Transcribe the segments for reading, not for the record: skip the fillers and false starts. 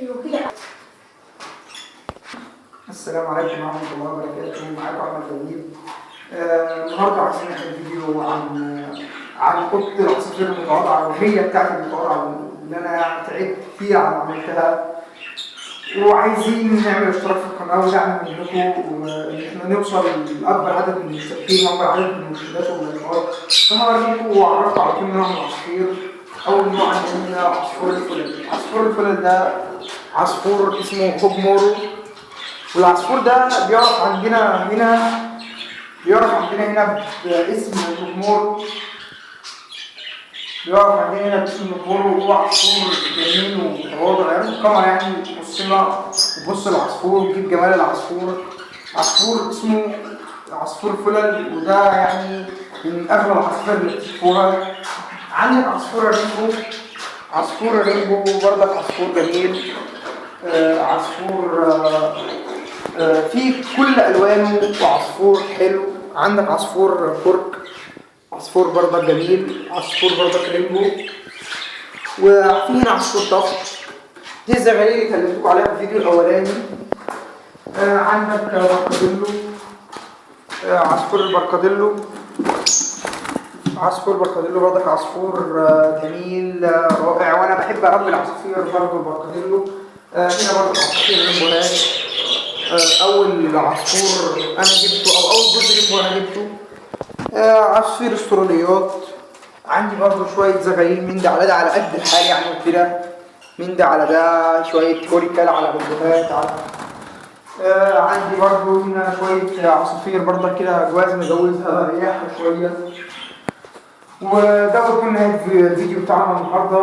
ايوه كده. السلام عليكم ورحمة الله وبركاته. معاكم أحمد نجيب. النهارده عايزين نعمل فيديو عن أوضة العصافير المتواضعة، وهي بتاعت المتواضعة اللي أنا تعبت فيها على عملتها، وعايزين نعمل اشتراك في القناة ودعم منكم، وإن إحنا نوصل لأكبر عدد من المشتركين وأكبر عدد من المشاهدات واللايكات. فهوريكم وأعرفكم على كل نوع من العصافير. أول نوع عندنا عصفور الفلل. عصفور الفلل ده عصفور اسمه هوج مورو، والعصفور ده بيعرف عندنا هنا باسم النجمور. وهو عصفور جميل ومتواضع، يعني القمر يعني تبص للعصفور وتجيب جمال العصفور. عصفور اسمه عصفور فلل، وده يعني من أغلى العصافير اللي بتشوفوها. عندك عصفور الرينبو برضك عصفور جميل. عصفور في كل الوانه وعصفور حلو. عندك عصفور كرك، عصفور برضك جميل، عصفور برضك رينبو. وفي هنا عصفور ضفر، دي الزغاليل اللي كلمتكم عليها في الفيديو الاولاني. عندك بركاديلو، عصفور البركاديلو. عصفور البركاديلو برضك عصفور جميل رائع، وانا بحب اربي العصافير برضه البركاديلو. هنا برضه عصافير رينبوهات. اول عصفور انا جبته او اول جزء رينبو انا جبته عصفور استراليات. عندي برضه شويه زغاليل من ده على ده على قد الحال يعني وكده، من ده على ده شويه كوريكال على رينبوهات على عندي برضه هنا شويه عصافير برضه كده جواز مجوزها رياح شويه. وده كان نهاية الفيديو بتاعنا النهارده.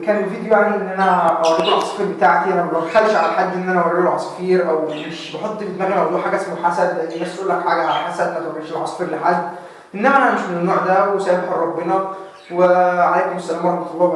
كان الفيديو يعني ان انا اوريكم العصافير بتاعتي. انا ما ببخلش على حد ان انا اوري له عصافير، او مش بحط في دماغي موضوع حاجه اسمه حسد، لان الناس تقول لك حاجه حسد ما توريش العصافير لحد. انما انا مش من النوع ده وسايبها لربنا. وعليكم السلام ورحمه الله وبركاته.